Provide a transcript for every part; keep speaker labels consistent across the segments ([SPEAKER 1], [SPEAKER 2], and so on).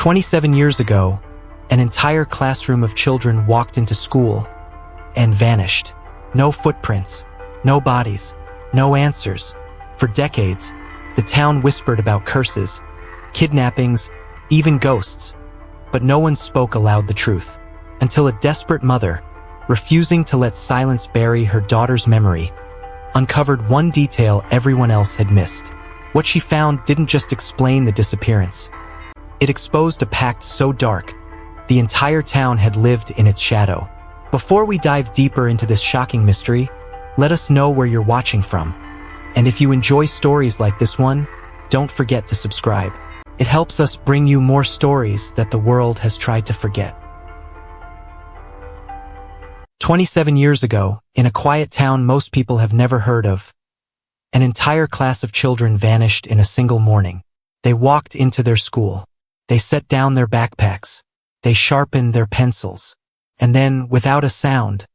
[SPEAKER 1] 27 years ago, an entire classroom of children walked into school and vanished. No footprints, no bodies, no answers. For decades, the town whispered about curses, kidnappings, even ghosts, but no one spoke aloud the truth, until a desperate mother, refusing to let silence bury her daughter's memory, uncovered one detail everyone else had missed. What she found didn't just explain the disappearance. It exposed a pact so dark, the entire town had lived in its shadow. Before we dive deeper into this shocking mystery, let us know where you're watching from. And if you enjoy stories like this one, don't forget to subscribe. It helps us bring you more stories that the world has tried to forget. 27 years ago, in a quiet town most people have never heard of, an entire class of children vanished in a single morning. They walked into their school. They set down their backpacks. They sharpened their pencils. And then, without a sound,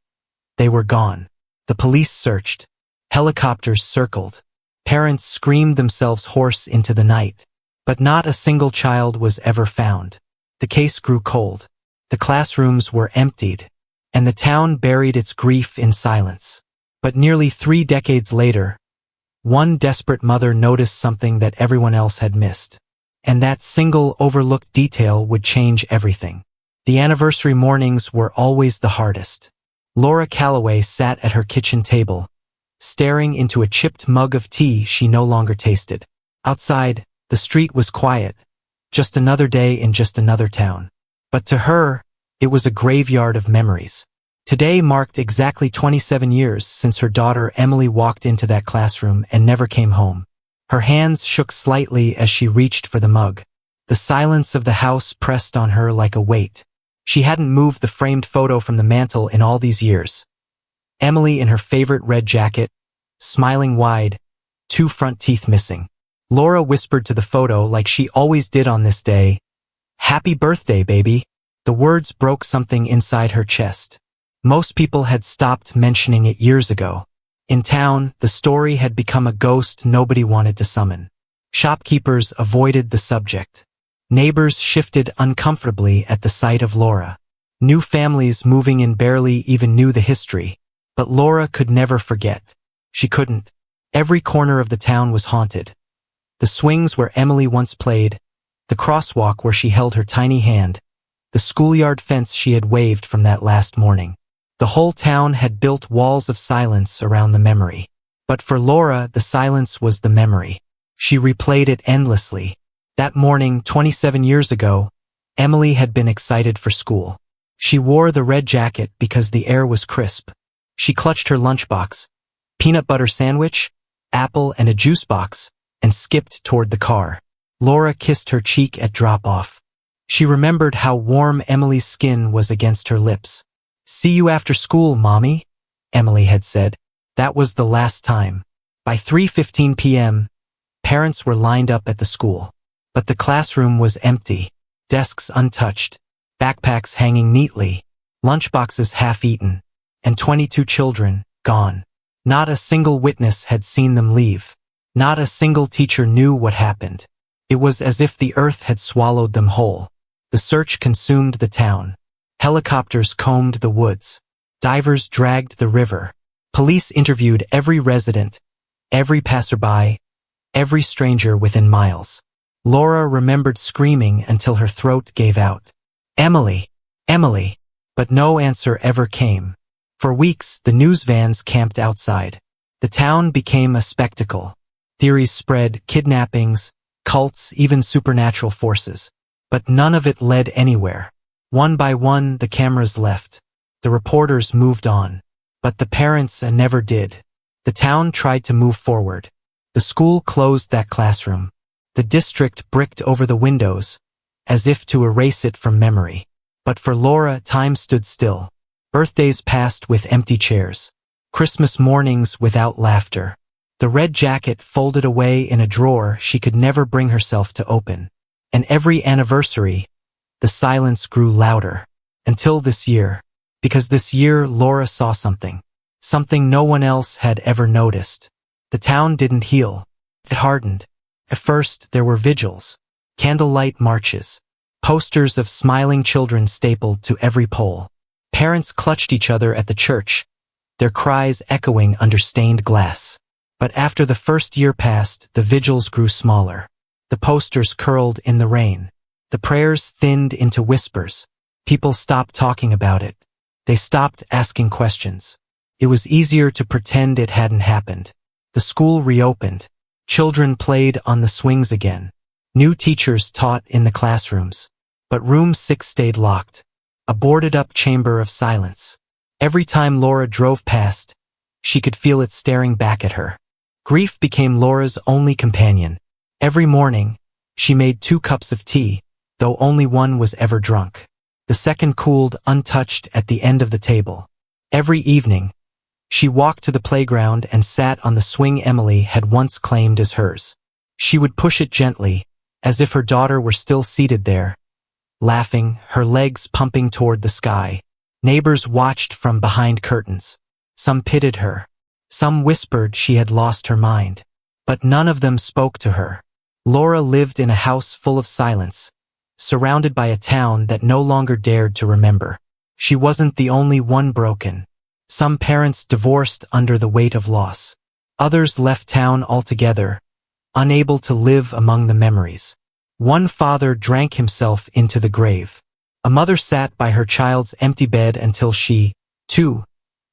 [SPEAKER 1] they were gone. The police searched. Helicopters circled. Parents screamed themselves hoarse into the night. But not a single child was ever found. The case grew cold. The classrooms were emptied, and the town buried its grief in silence. But nearly 3 decades later, one desperate mother noticed something that everyone else had missed. And that single overlooked detail would change everything. The anniversary mornings were always the hardest. Laura Calloway sat at her kitchen table, staring into a chipped mug of tea she no longer tasted. Outside, the street was quiet, just another day in just another town. But to her, it was a graveyard of memories. Today marked exactly 27 years since her daughter Emily walked into that classroom and never came home. Her hands shook slightly as she reached for the mug. The silence of the house pressed on her like a weight. She hadn't moved the framed photo from the mantel in all these years. Emily in her favorite red jacket, smiling wide, 2 front teeth missing. Laura whispered to the photo like she always did on this day, "Happy birthday, baby." The words broke something inside her chest. Most people had stopped mentioning it years ago. In town, the story had become a ghost nobody wanted to summon. Shopkeepers avoided the subject. Neighbors shifted uncomfortably at the sight of Laura. New families moving in barely even knew the history. But Laura could never forget. She couldn't. Every corner of the town was haunted. The swings where Emily once played, the crosswalk where she held her tiny hand, the schoolyard fence she had waved from that last morning. The whole town had built walls of silence around the memory. But for Laura, the silence was the memory. She replayed it endlessly. That morning, 27 years ago, Emily had been excited for school. She wore the red jacket because the air was crisp. She clutched her lunchbox, peanut butter sandwich, apple and a juice box, and skipped toward the car. Laura kissed her cheek at drop-off. She remembered how warm Emily's skin was against her lips. "See you after school, Mommy," Emily had said. That was the last time. By 3:15 p.m., parents were lined up at the school. But the classroom was empty, desks untouched, backpacks hanging neatly, lunchboxes half-eaten, and 22 children gone. Not a single witness had seen them leave. Not a single teacher knew what happened. It was as if the earth had swallowed them whole. The search consumed the town. Helicopters combed the woods. Divers dragged the river. Police interviewed every resident, every passerby, every stranger within miles. Laura remembered screaming until her throat gave out. "Emily! Emily!" But no answer ever came. For weeks, the news vans camped outside. The town became a spectacle. Theories spread, kidnappings, cults, even supernatural forces. But none of it led anywhere. One by one, the cameras left. The reporters moved on. But the parents never did. The town tried to move forward. The school closed that classroom. The district bricked over the windows, as if to erase it from memory. But for Laura, time stood still. Birthdays passed with empty chairs. Christmas mornings without laughter. The red jacket folded away in a drawer she could never bring herself to open. And every anniversary, the silence grew louder. Until this year. Because this year Laura saw something. Something no one else had ever noticed. The town didn't heal. It hardened. At first, there were vigils, candlelight marches, posters of smiling children stapled to every pole. Parents clutched each other at the church, their cries echoing under stained glass. But after the first year passed, the vigils grew smaller. The posters curled in the rain. The prayers thinned into whispers. People stopped talking about it. They stopped asking questions. It was easier to pretend it hadn't happened. The school reopened. Children played on the swings again. New teachers taught in the classrooms. But room 6 stayed locked. A boarded-up chamber of silence. Every time Laura drove past, she could feel it staring back at her. Grief became Laura's only companion. Every morning, she made 2 cups of tea, though only one was ever drunk. The second cooled untouched at the end of the table. Every evening, she walked to the playground and sat on the swing Emily had once claimed as hers. She would push it gently, as if her daughter were still seated there, laughing, her legs pumping toward the sky. Neighbors watched from behind curtains. Some pitied her. Some whispered she had lost her mind. But none of them spoke to her. Laura lived in a house full of silence, surrounded by a town that no longer dared to remember. She wasn't the only one broken. Some parents divorced under the weight of loss. Others left town altogether, unable to live among the memories. One father drank himself into the grave. A mother sat by her child's empty bed until she, too,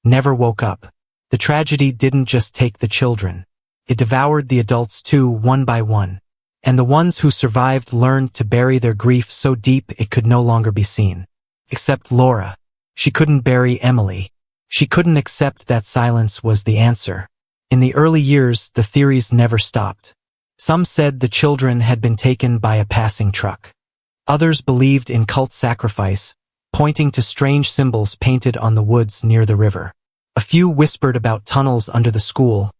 [SPEAKER 1] never woke up. The tragedy didn't just take the children. It devoured the adults too, one by one. And the ones who survived learned to bury their grief so deep it could no longer be seen. Except Laura. She couldn't bury Emily. She couldn't accept that silence was the answer. In the early years, the theories never stopped. Some said the children had been taken by a passing truck. Others believed in cult sacrifice, pointing to strange symbols painted on the woods near the river. A few whispered about tunnels under the school,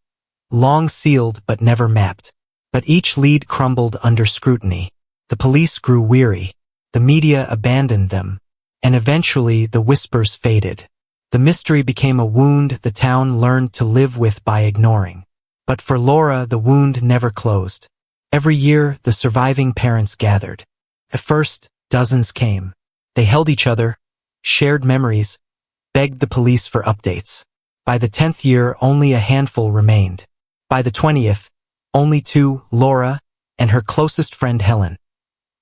[SPEAKER 1] long sealed but never mapped. But each lead crumbled under scrutiny. The police grew weary. The media abandoned them. And eventually the whispers faded. The mystery became a wound the town learned to live with by ignoring. But for Laura, the wound never closed. Every year, the surviving parents gathered. At first, dozens came. They held each other, shared memories, begged the police for updates. By the 10th year, only a handful remained. By the 20th, only 2, Laura and her closest friend Helen.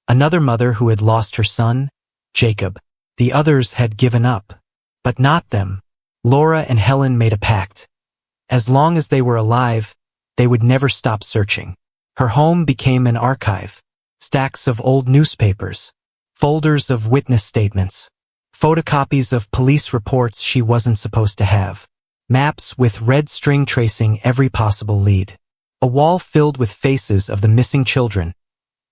[SPEAKER 1] Another mother who had lost her son, Jacob. The others had given up. But not them. Laura and Helen made a pact. As long as they were alive, they would never stop searching. Her home became an archive. Stacks of old newspapers, folders of witness statements, photocopies of police reports she wasn't supposed to have, maps with red string tracing every possible lead, a wall filled with faces of the missing children,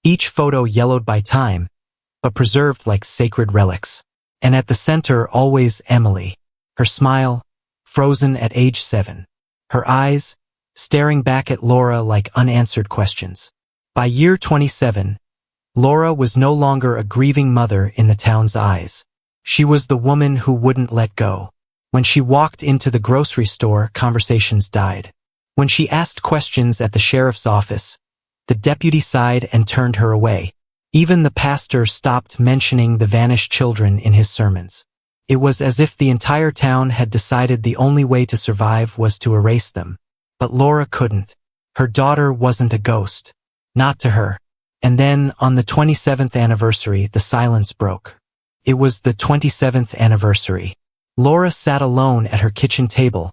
[SPEAKER 1] each photo yellowed by time, but preserved like sacred relics. And at the center always Emily, her smile, frozen at age 7, her eyes, staring back at Laura like unanswered questions. By year 27, Laura was no longer a grieving mother in the town's eyes. She was the woman who wouldn't let go. When she walked into the grocery store, conversations died. When she asked questions at the sheriff's office, the deputy sighed and turned her away. Even the pastor stopped mentioning the vanished children in his sermons. It was as if the entire town had decided the only way to survive was to erase them. But Laura couldn't. Her daughter wasn't a ghost. Not to her. And then, on the 27th anniversary, the silence broke. It was the 27th anniversary. Laura sat alone at her kitchen table,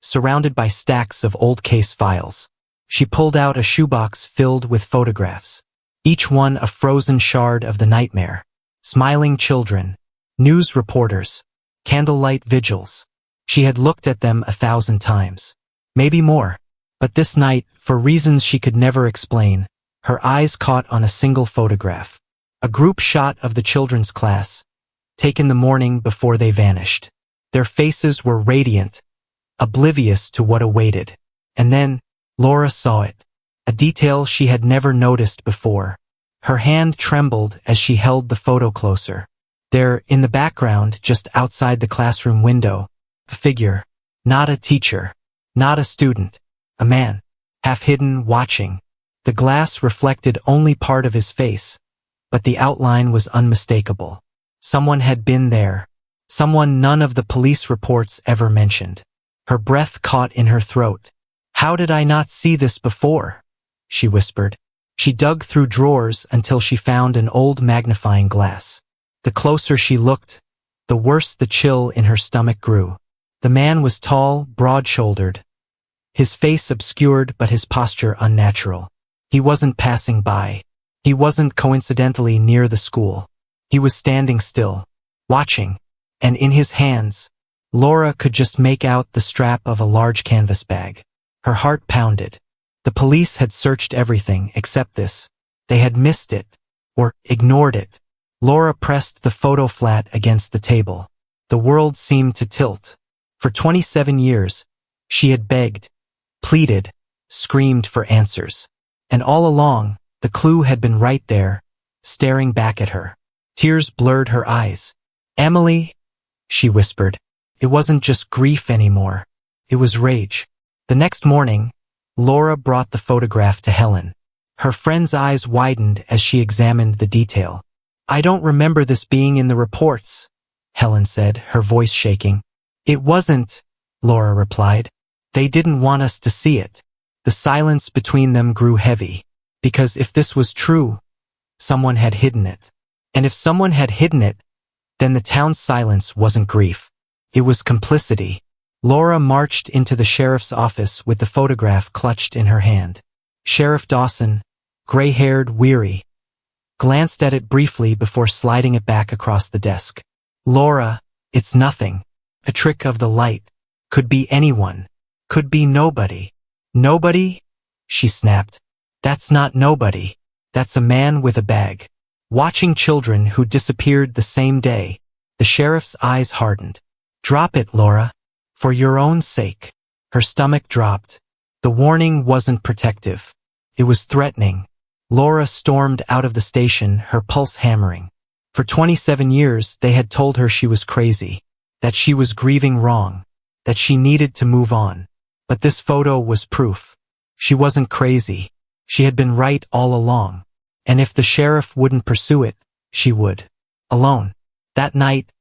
[SPEAKER 1] surrounded by stacks of old case files. She pulled out a shoebox filled with photographs, each one a frozen shard of the nightmare. Smiling children, news reporters, candlelight vigils. She had looked at them 1,000 times. Maybe more. But this night, for reasons she could never explain, her eyes caught on a single photograph. A group shot of the children's class, taken the morning before they vanished. Their faces were radiant, oblivious to what awaited. And then, Laura saw it. A detail she had never noticed before. Her hand trembled as she held the photo closer. There, in the background, just outside the classroom window, a figure. Not a teacher. Not a student. A man. Half hidden, watching. The glass reflected only part of his face, but the outline was unmistakable. Someone had been there. Someone none of the police reports ever mentioned. Her breath caught in her throat. "How did I not see this before?" she whispered. She dug through drawers until she found an old magnifying glass. The closer she looked, the worse the chill in her stomach grew. The man was tall, broad-shouldered, his face obscured but his posture unnatural. He wasn't passing by. He wasn't coincidentally near the school. He was standing still, watching, and in his hands, Laura could just make out the strap of a large canvas bag. Her heart pounded. The police had searched everything except this. They had missed it, or ignored it. Laura pressed the photo flat against the table. The world seemed to tilt. For 27 years, she had begged, pleaded, screamed for answers. And all along, the clue had been right there, staring back at her. Tears blurred her eyes. "Emily," she whispered. It wasn't just grief anymore. It was rage. The next morning, Laura brought the photograph to Helen. Her friend's eyes widened as she examined the detail. "I don't remember this being in the reports," Helen said, her voice shaking. "It wasn't," Laura replied. "They didn't want us to see it." The silence between them grew heavy, because if this was true, someone had hidden it. And if someone had hidden it, then the town's silence wasn't grief. It was complicity. Laura marched into the sheriff's office with the photograph clutched in her hand. Sheriff Dawson, gray-haired, weary, glanced at it briefly before sliding it back across the desk. "Laura, it's nothing. A trick of the light. Could be anyone. Could be nobody." "Nobody?" she snapped. "That's not nobody. That's a man with a bag, watching children who disappeared the same day." The sheriff's eyes hardened. "Drop it, Laura. For your own sake." Her stomach dropped. The warning wasn't protective. It was threatening. Laura stormed out of the station, her pulse hammering. For 27 years, they had told her she was crazy, that she was grieving wrong, that she needed to move on. But this photo was proof. She wasn't crazy. She had been right all along. And if the sheriff wouldn't pursue it, she would. Alone. That night,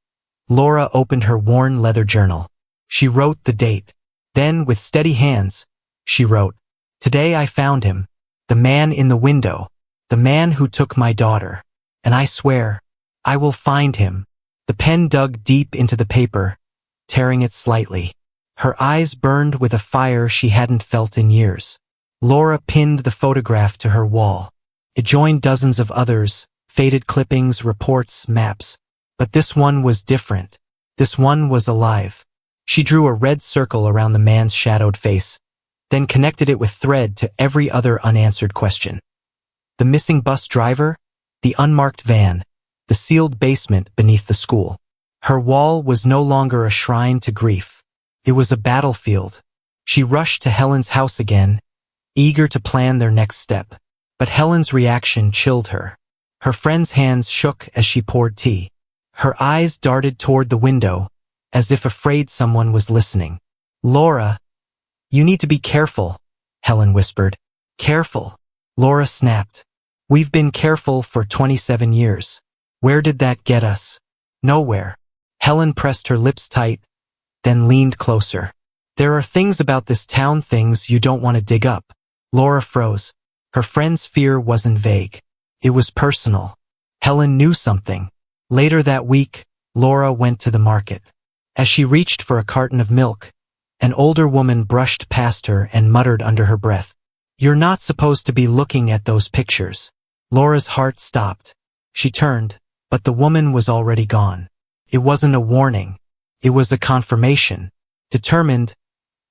[SPEAKER 1] Laura opened her worn leather journal. She wrote the date. Then, with steady hands, she wrote, "Today I found him. The man in the window. The man who took my daughter. And I swear, I will find him." The pen dug deep into the paper, tearing it slightly. Her eyes burned with a fire she hadn't felt in years. Laura pinned the photograph to her wall. It joined dozens of others, faded clippings, reports, maps. But this one was different. This one was alive. She drew a red circle around the man's shadowed face, then connected it with thread to every other unanswered question. The missing bus driver, the unmarked van, the sealed basement beneath the school. Her wall was no longer a shrine to grief. It was a battlefield. She rushed to Helen's house again, eager to plan their next step. But Helen's reaction chilled her. Her friend's hands shook as she poured tea. Her eyes darted toward the window, as if afraid someone was listening. "Laura, you need to be careful," Helen whispered. "Careful?" Laura snapped. "We've been careful for 27 years. Where did that get us?" "Nowhere." Helen pressed her lips tight, then leaned closer. "There are things about this town, things you don't want to dig up." Laura froze. Her friend's fear wasn't vague. It was personal. Helen knew something. Later that week, Laura went to the market. As she reached for a carton of milk, an older woman brushed past her and muttered under her breath, "You're not supposed to be looking at those pictures." Laura's heart stopped. She turned, but the woman was already gone. It wasn't a warning. It was a confirmation. Determined,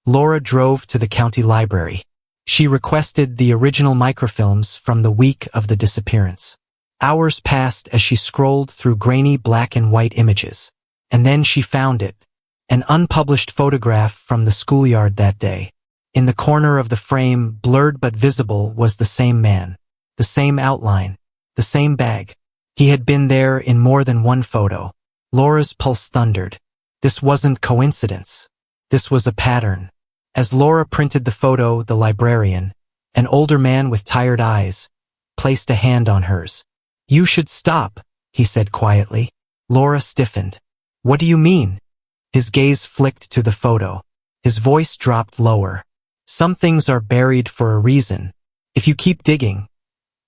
[SPEAKER 1] Laura drove to the county library. She requested the original microfilms from the week of the disappearance. Hours passed as she scrolled through grainy black and white images. And then she found it. An unpublished photograph from the schoolyard that day. In the corner of the frame, blurred but visible, was the same man. The same outline. The same bag. He had been there in more than one photo. Laura's pulse thundered. This wasn't coincidence. This was a pattern. As Laura printed the photo, the librarian, an older man with tired eyes, placed a hand on hers. You should stop, he said quietly. Laura stiffened. What do you mean? His gaze flicked to the photo. His voice dropped lower. Some things are buried for a reason. If you keep digging,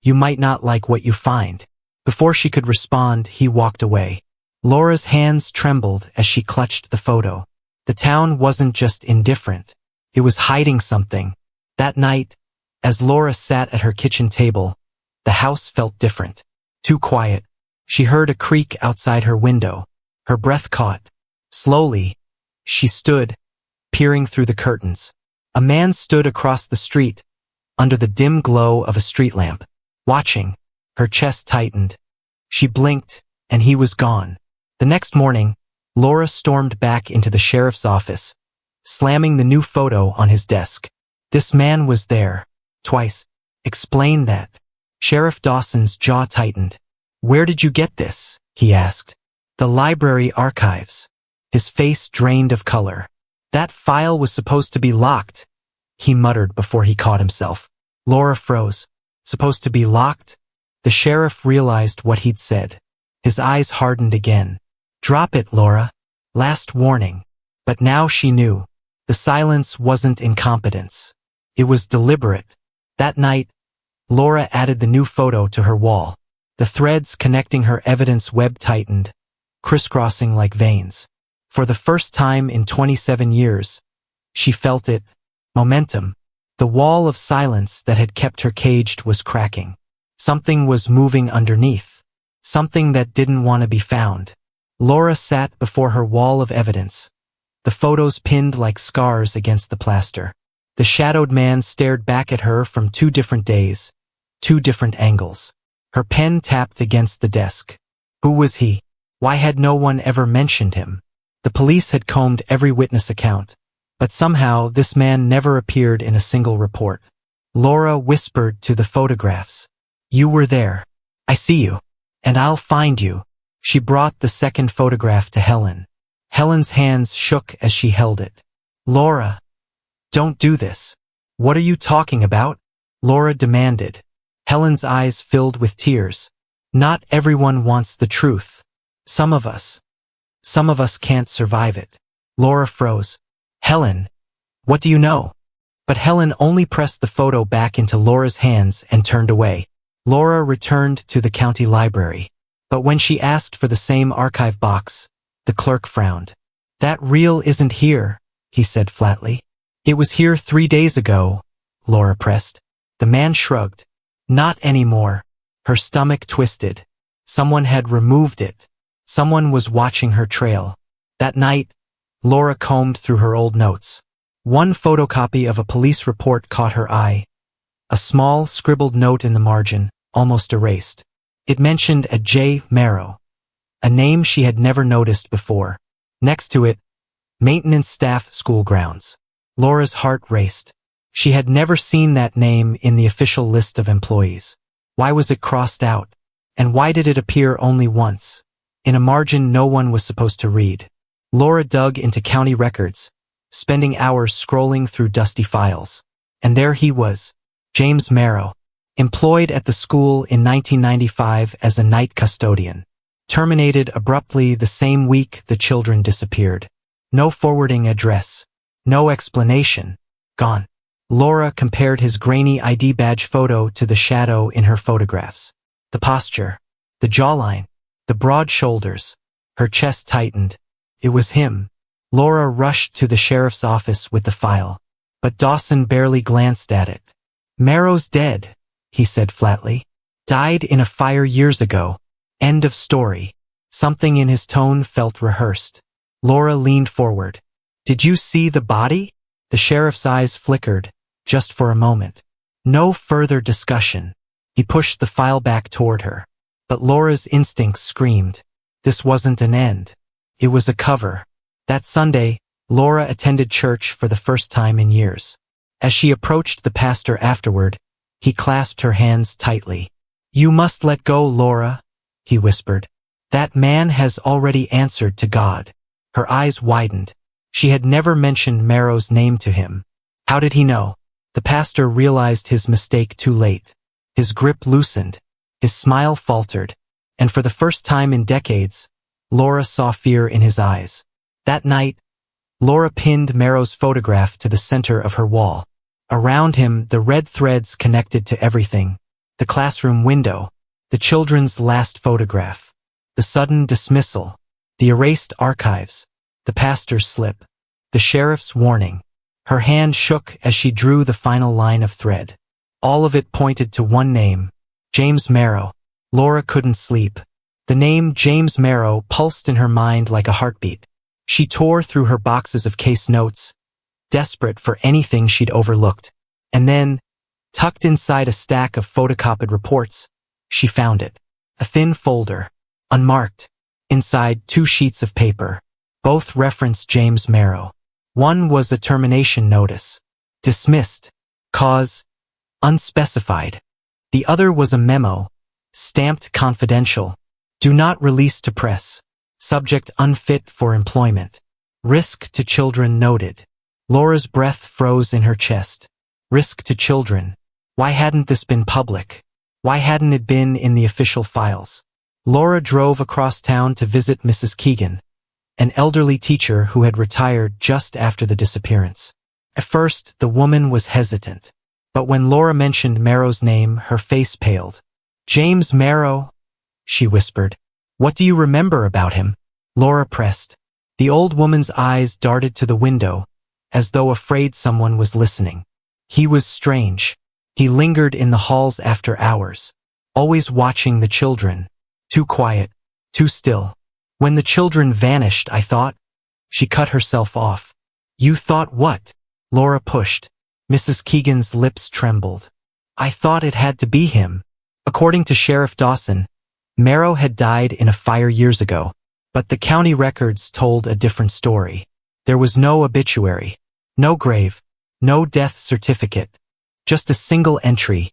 [SPEAKER 1] you might not like what you find. Before she could respond, he walked away. Laura's hands trembled as she clutched the photo. The town wasn't just indifferent. It was hiding something. That night, as Laura sat at her kitchen table, the house felt different. Too quiet. She heard a creak outside her window. Her breath caught. Slowly, she stood, peering through the curtains. A man stood across the street, under the dim glow of a street lamp, watching. Her chest tightened. She blinked, and he was gone. The next morning, Laura stormed back into the sheriff's office, slamming the new photo on his desk. This man was there, twice. Explain that. Sheriff Dawson's jaw tightened. Where did you get this? He asked. The library archives. His face drained of color. That file was supposed to be locked, he muttered before he caught himself. Laura froze. Supposed to be locked? The sheriff realized what he'd said. His eyes hardened again. Drop it, Laura. Last warning. But now she knew. The silence wasn't incompetence. It was deliberate. That night, Laura added the new photo to her wall. The threads connecting her evidence web tightened, crisscrossing like veins. For the first time in 27 years, she felt it. Momentum. The wall of silence that had kept her caged was cracking. Something was moving underneath. Something that didn't want to be found. Laura sat before her wall of evidence. The photos pinned like scars against the plaster. The shadowed man stared back at her from 2 different days, 2 different angles. Her pen tapped against the desk. Who was he? Why had no one ever mentioned him? The police had combed every witness account, but somehow this man never appeared in a single report. Laura whispered to the photographs. You were there. I see you. And I'll find you. She brought the second photograph to Helen. Helen's hands shook as she held it. Laura, don't do this. What are you talking about? Laura demanded. Helen's eyes filled with tears. Not everyone wants the truth. Some of us can't survive it. Laura froze. Helen, what do you know? But Helen only pressed the photo back into Laura's hands and turned away. Laura returned to the county library. But when she asked for the same archive box, the clerk frowned. That reel isn't here, he said flatly. It was here 3 days ago, Laura pressed. The man shrugged. Not anymore. Her stomach twisted. Someone had removed it. Someone was watching her trail. That night, Laura combed through her old notes. One photocopy of a police report caught her eye. A small, scribbled note in the margin, almost erased. It mentioned a J. Marrow, a name she had never noticed before. Next to it, maintenance staff school grounds. Laura's heart raced. She had never seen that name in the official list of employees. Why was it crossed out? And why did it appear only once? In a margin no one was supposed to read. Laura dug into county records, spending hours scrolling through dusty files. And there he was, James Marrow, employed at the school in 1995 as a night custodian. Terminated abruptly the same week the children disappeared. No forwarding address. No explanation. Gone. Laura compared his grainy ID badge photo to the shadow in her photographs. The posture, the jawline, the broad shoulders. Her chest tightened. It was him. Laura rushed to the sheriff's office with the file. But Dawson barely glanced at it. Marrow's dead, he said flatly. Died in a fire years ago. End of story. Something in his tone felt rehearsed. Laura leaned forward. Did you see the body? The sheriff's eyes flickered, just for a moment. No further discussion. He pushed the file back toward her. But Laura's instincts screamed. This wasn't an end. It was a cover. That Sunday, Laura attended church for the first time in years. As she approached the pastor afterward, he clasped her hands tightly. You must let go, Laura, he whispered. That man has already answered to God. Her eyes widened. She had never mentioned Marrow's name to him. How did he know? The pastor realized his mistake too late. His grip loosened. His smile faltered, and for the first time in decades, Laura saw fear in his eyes. That night, Laura pinned Merrow's photograph to the center of her wall. Around him, the red threads connected to everything: the classroom window, the children's last photograph, the sudden dismissal, the erased archives, the pastor's slip, the sheriff's warning. Her hand shook as she drew the final line of thread. All of it pointed to one name: James Merrow. Laura couldn't sleep. The name James Merrow pulsed in her mind like a heartbeat. She tore through her boxes of case notes, desperate for anything she'd overlooked. And then, tucked inside a stack of photocopied reports, she found it. A thin folder, unmarked. Inside 2 sheets of paper. Both referenced James Merrow. One was a termination notice. Dismissed. Cause: unspecified. The other was a memo, stamped confidential. Do not release to press. Subject: unfit for employment. Risk to children noted. Laura's breath froze in her chest. Risk to children. Why hadn't this been public? Why hadn't it been in the official files? Laura drove across town to visit Mrs. Keegan, an elderly teacher who had retired just after the disappearance. At first, the woman was hesitant, but when Laura mentioned Merrow's name, her face paled. James Merrow, she whispered. What do you remember about him? Laura pressed. The old woman's eyes darted to the window, as though afraid someone was listening. He was strange. He lingered in the halls after hours, always watching the children. Too quiet, too still. When the children vanished, I thought. She cut herself off. You thought what? Laura pushed. Mrs. Keegan's lips trembled. I thought it had to be him. According to Sheriff Dawson, Merrow had died in a fire years ago, but the county records told a different story. There was no obituary, no grave, no death certificate, just a single entry: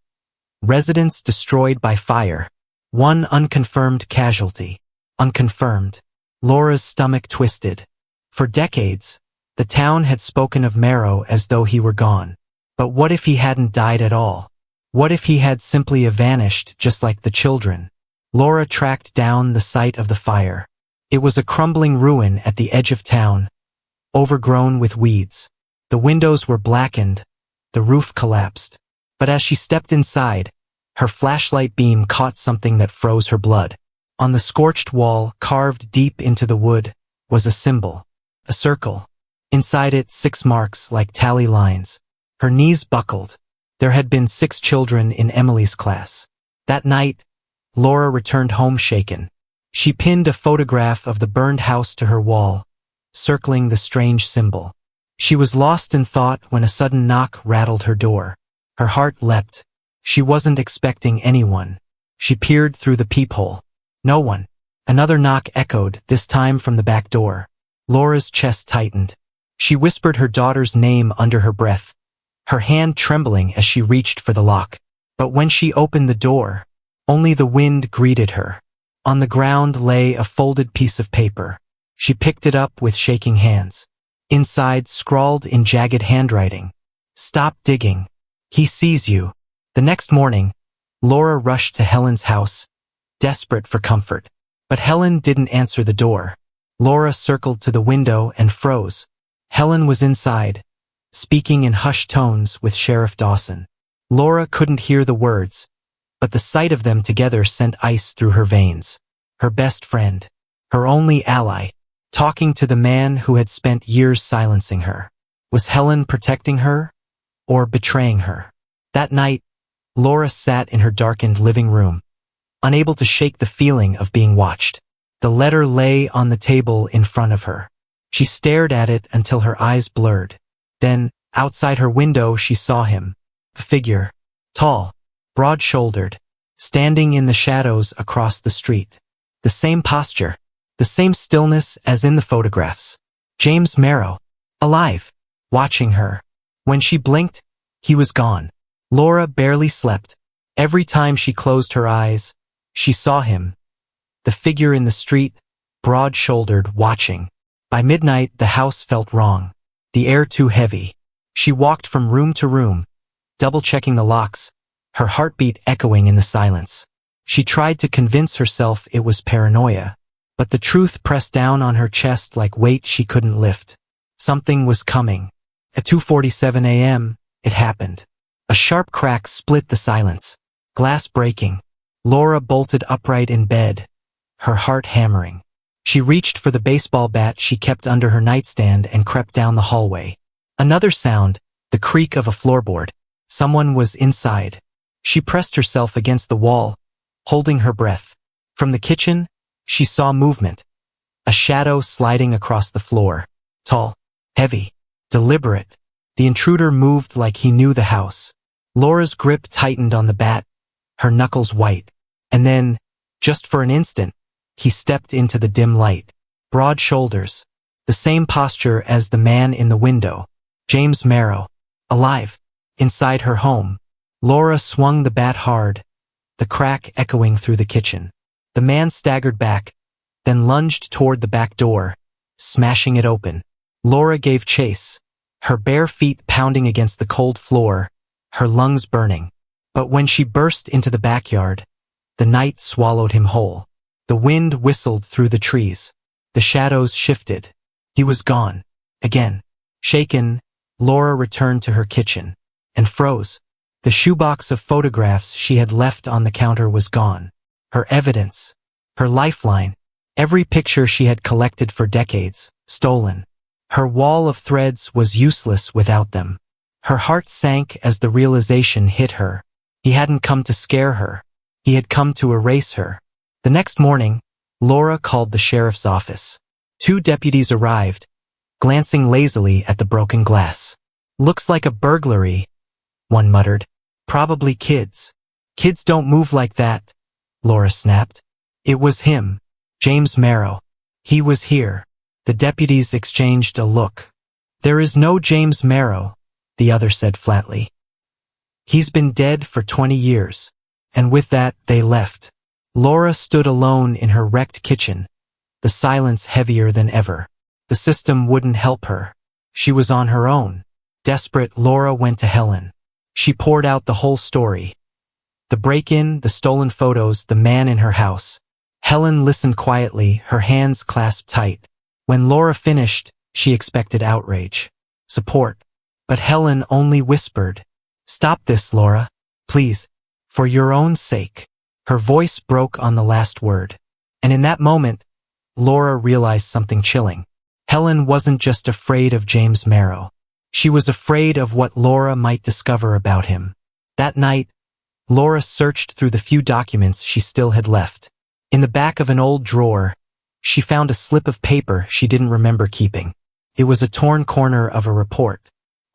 [SPEAKER 1] residence destroyed by fire. One unconfirmed casualty. Unconfirmed. Laura's stomach twisted. For decades, the town had spoken of Merrow as though he were gone. But what if he hadn't died at all? What if he had simply vanished just like the children? Laura tracked down the site of the fire. It was a crumbling ruin at the edge of town, overgrown with weeds. The windows were blackened, the roof collapsed. But as she stepped inside, her flashlight beam caught something that froze her blood. On the scorched wall, carved deep into the wood, was a symbol, a circle. Inside it, 6 marks like tally lines. Her knees buckled. There had been 6 children in Emily's class. That night, Laura returned home shaken. She pinned a photograph of the burned house to her wall, circling the strange symbol. She was lost in thought when a sudden knock rattled her door. Her heart leapt. She wasn't expecting anyone. She peered through the peephole. No one. Another knock echoed, this time from the back door. Laura's chest tightened. She whispered her daughter's name under her breath, her hand trembling as she reached for the lock. But when she opened the door, only the wind greeted her. On the ground lay a folded piece of paper. She picked it up with shaking hands. Inside, scrawled in jagged handwriting, "Stop digging. He sees you." The next morning, Laura rushed to Helen's house, desperate for comfort. But Helen didn't answer the door. Laura circled to the window and froze. Helen was inside, speaking in hushed tones with Sheriff Dawson. Laura couldn't hear the words, but the sight of them together sent ice through her veins. Her best friend, her only ally, talking to the man who had spent years silencing her. Was Helen protecting her or betraying her? That night, Laura sat in her darkened living room, unable to shake the feeling of being watched. The letter lay on the table in front of her. She stared at it until her eyes blurred. Then, outside her window, she saw him. A figure, tall, broad-shouldered, standing in the shadows across the street. The same posture, the same stillness as in the photographs. James Merrow, alive, watching her. When she blinked, he was gone. Laura barely slept. Every time she closed her eyes, she saw him. The figure in the street, broad-shouldered, watching. By midnight, the house felt wrong. The air too heavy. She walked from room to room, double-checking the locks, her heartbeat echoing in the silence. She tried to convince herself it was paranoia, but the truth pressed down on her chest like weight she couldn't lift. Something was coming. At 2:47 a.m., it happened. A sharp crack split the silence. Glass breaking. Laura bolted upright in bed, her heart hammering. She reached for the baseball bat she kept under her nightstand and crept down the hallway. Another sound, the creak of a floorboard. Someone was inside. She pressed herself against the wall, holding her breath. From the kitchen, she saw movement. A shadow sliding across the floor. Tall, heavy, deliberate. The intruder moved like he knew the house. Laura's grip tightened on the bat, her knuckles white. And then, just for an instant, he stepped into the dim light. Broad shoulders. The same posture as the man in the window. James Marrow. Alive. Inside her home. Laura swung the bat hard, the crack echoing through the kitchen. The man staggered back, then lunged toward the back door, smashing it open. Laura gave chase, her bare feet pounding against the cold floor, her lungs burning. But when she burst into the backyard, the night swallowed him whole. The wind whistled through the trees. The shadows shifted. He was gone. Again. Shaken, Laura returned to her kitchen and froze. The shoebox of photographs she had left on the counter was gone. Her evidence, her lifeline, every picture she had collected for decades, stolen. Her wall of threads was useless without them. Her heart sank as the realization hit her. He hadn't come to scare her. He had come to erase her. The next morning, Laura called the sheriff's office. 2 deputies arrived, glancing lazily at the broken glass. "Looks like a burglary," one muttered. "Probably kids." "Kids don't move like that," Laura snapped. It was him, James Marrow. He was here. The deputies exchanged a look. "There is no James Marrow," the other said flatly. "He's been dead for 20 years. And with that, they left. Laura stood alone in her wrecked kitchen, the silence heavier than ever. The system wouldn't help her. She was on her own. Desperate, Laura went to Helen. She poured out the whole story. The break-in, the stolen photos, the man in her house. Helen listened quietly, her hands clasped tight. When Laura finished, she expected outrage, support. But Helen only whispered, "Stop this, Laura. Please. For your own sake." Her voice broke on the last word. And in that moment, Laura realized something chilling. Helen wasn't just afraid of James Marrow. She was afraid of what Laura might discover about him. That night, Laura searched through the few documents she still had left. In the back of an old drawer, she found a slip of paper she didn't remember keeping. It was a torn corner of a report.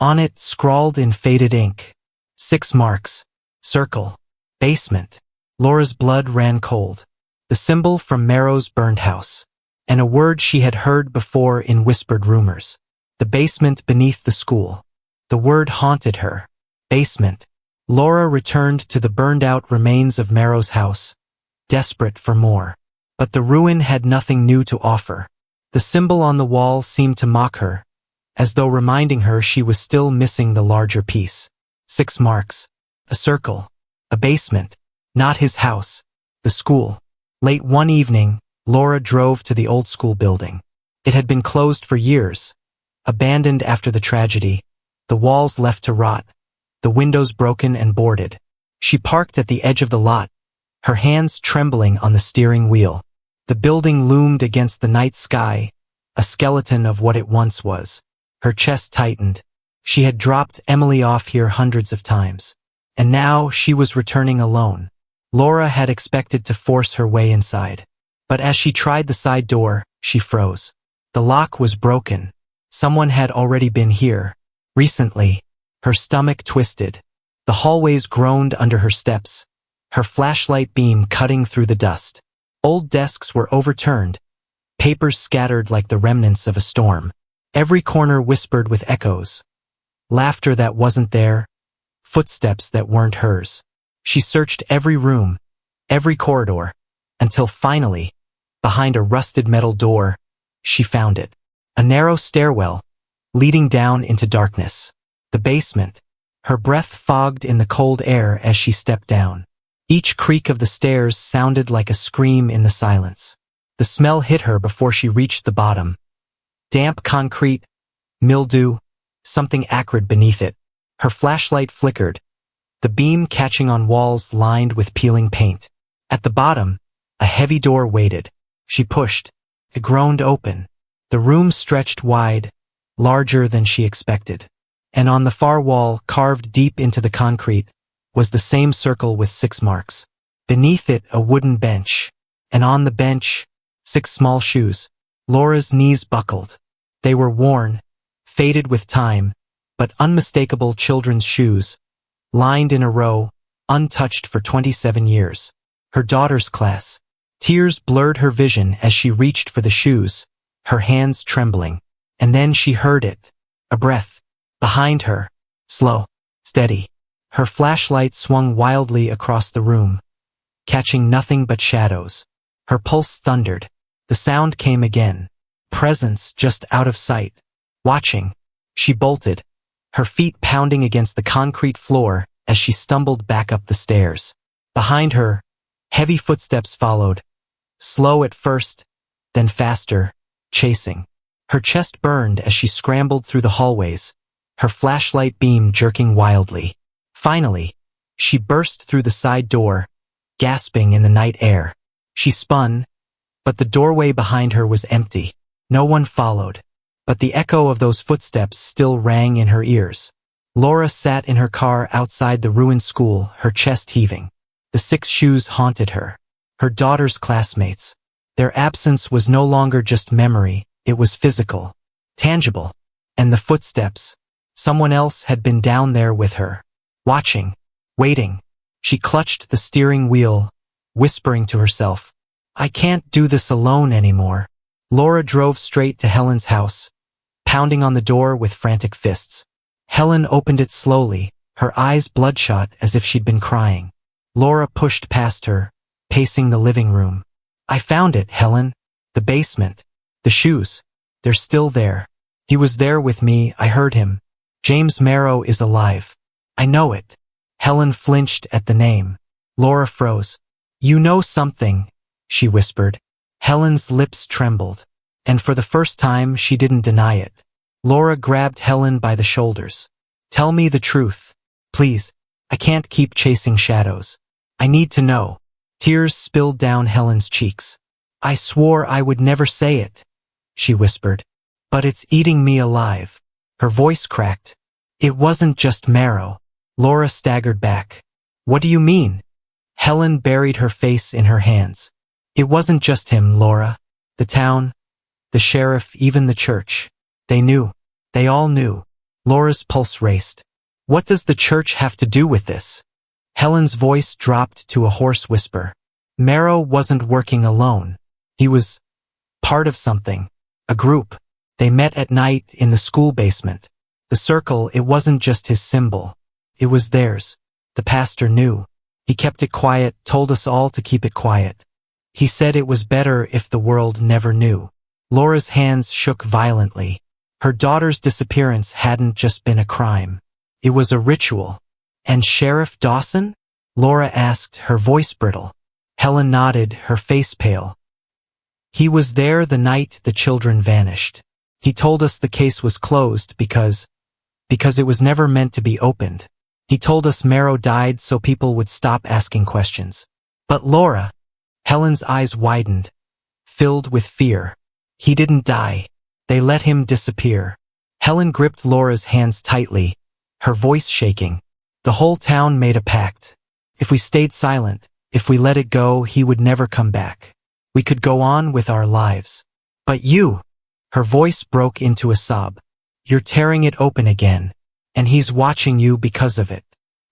[SPEAKER 1] On it, scrawled in faded ink, 6 marks, circle, basement. Laura's blood ran cold. The symbol from Marrow's burned house. And a word she had heard before in whispered rumors. The basement beneath the school. The word haunted her. Basement. Laura returned to the burned-out remains of Marrow's house, desperate for more. But the ruin had nothing new to offer. The symbol on the wall seemed to mock her, as though reminding her she was still missing the larger piece. 6 marks. A circle. A basement. Not his house. The school. Late one evening, Laura drove to the old school building. It had been closed for years, abandoned after the tragedy, the walls left to rot, the windows broken and boarded. She parked at the edge of the lot, her hands trembling on the steering wheel. The building loomed against the night sky, a skeleton of what it once was. Her chest tightened. She had dropped Emily off here hundreds of times. And now she was returning alone. Laura had expected to force her way inside. But as she tried the side door, she froze. The lock was broken. Someone had already been here. Recently. Her stomach twisted. The hallways groaned under her steps, her flashlight beam cutting through the dust. Old desks were overturned, papers scattered like the remnants of a storm. Every corner whispered with echoes. Laughter that wasn't there, footsteps that weren't hers. She searched every room, every corridor, until finally, behind a rusted metal door, she found it. A narrow stairwell, leading down into darkness. The basement. Her breath fogged in the cold air as she stepped down. Each creak of the stairs sounded like a scream in the silence. The smell hit her before she reached the bottom. Damp concrete, mildew, something acrid beneath it. Her flashlight flickered, the beam catching on walls lined with peeling paint. At the bottom, a heavy door waited. She pushed. It groaned open. The room stretched wide, larger than she expected. And on the far wall, carved deep into the concrete, was the same circle with 6 marks. Beneath it, a wooden bench. And on the bench, 6 small shoes. Laura's knees buckled. They were worn, faded with time, but unmistakable children's shoes, lined in a row, untouched for 27 years. Her daughter's class. Tears blurred her vision as she reached for the shoes, her hands trembling. And then she heard it. A breath. Behind her. Slow. Steady. Her flashlight swung wildly across the room, catching nothing but shadows. Her pulse thundered. The sound came again. Presence just out of sight. Watching. She bolted, her feet pounding against the concrete floor as she stumbled back up the stairs. Behind her, heavy footsteps followed, slow at first, then faster, chasing. Her chest burned as she scrambled through the hallways, her flashlight beam jerking wildly. Finally, she burst through the side door, gasping in the night air. She spun, but the doorway behind her was empty. No one followed, but the echo of those footsteps still rang in her ears. Laura sat in her car outside the ruined school, her chest heaving. The 6 shoes haunted her. Her daughter's classmates. Their absence was no longer just memory, it was physical, tangible. And the footsteps. Someone else had been down there with her. Watching. Waiting. She clutched the steering wheel, whispering to herself, "I can't do this alone anymore." Laura drove straight to Helen's house, pounding on the door with frantic fists. Helen opened it slowly, her eyes bloodshot as if she'd been crying. Laura pushed past her, pacing the living room. "I found it, Helen. The basement. The shoes. They're still there. He was there with me, I heard him. James Marrow is alive. I know it." Helen flinched at the name. Laura froze. "You know something," she whispered. Helen's lips trembled, and for the first time she didn't deny it. Laura grabbed Helen by the shoulders. "Tell me the truth, please. I can't keep chasing shadows. I need to know." Tears spilled down Helen's cheeks. "I swore I would never say it," she whispered. "But it's eating me alive." Her voice cracked. "It wasn't just Marrow." Laura staggered back. "What do you mean?" Helen buried her face in her hands. "It wasn't just him, Laura. The town, the sheriff, even the church. They knew. They all knew." Laura's pulse raced. "What does the church have to do with this?" Helen's voice dropped to a hoarse whisper. "Marrow wasn't working alone. He was part of something. A group. They met at night in the school basement. The circle, it wasn't just his symbol. It was theirs. The pastor knew. He kept it quiet, told us all to keep it quiet. He said it was better if the world never knew." Laura's hands shook violently. Her daughter's disappearance hadn't just been a crime. It was a ritual. "And Sheriff Dawson?" Laura asked, her voice brittle. Helen nodded, her face pale. "He was there the night the children vanished. He told us the case was closed because it was never meant to be opened. He told us Marrow died so people would stop asking questions." "But Laura," Helen's eyes widened, filled with fear. "He didn't die. They let him disappear." Helen gripped Laura's hands tightly, her voice shaking. "The whole town made a pact. If we stayed silent, if we let it go, he would never come back. We could go on with our lives. But you," her voice broke into a sob, "you're tearing it open again. And he's watching you because of it."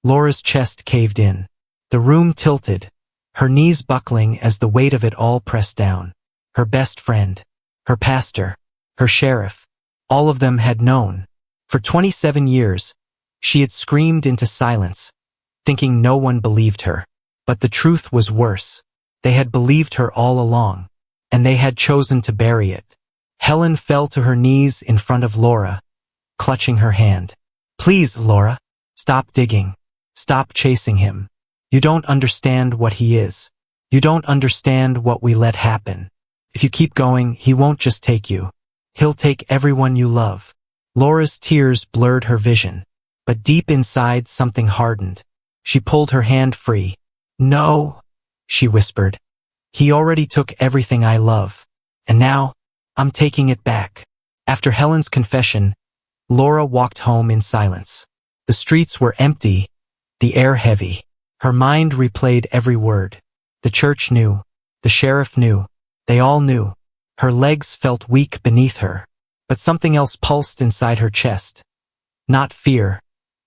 [SPEAKER 1] Laura's chest caved in. The room tilted, her knees buckling as the weight of it all pressed down. Her best friend, her pastor, her sheriff, all of them had known. For 27 years, she had screamed into silence, thinking no one believed her. But the truth was worse. They had believed her all along, and they had chosen to bury it. Helen fell to her knees in front of Laura, clutching her hand. "Please, Laura, stop digging. Stop chasing him. You don't understand what he is. You don't understand what we let happen. If you keep going, he won't just take you. He'll take everyone you love. Laura's tears blurred her vision, but deep inside something hardened. She pulled her hand free. No, she whispered. He already took everything I love. And now, I'm taking it back. After Helen's confession, Laura walked home in silence. The streets were empty, the air heavy. Her mind replayed every word. The church knew. The sheriff knew. They all knew. Her legs felt weak beneath her. But something else pulsed inside her chest. Not fear.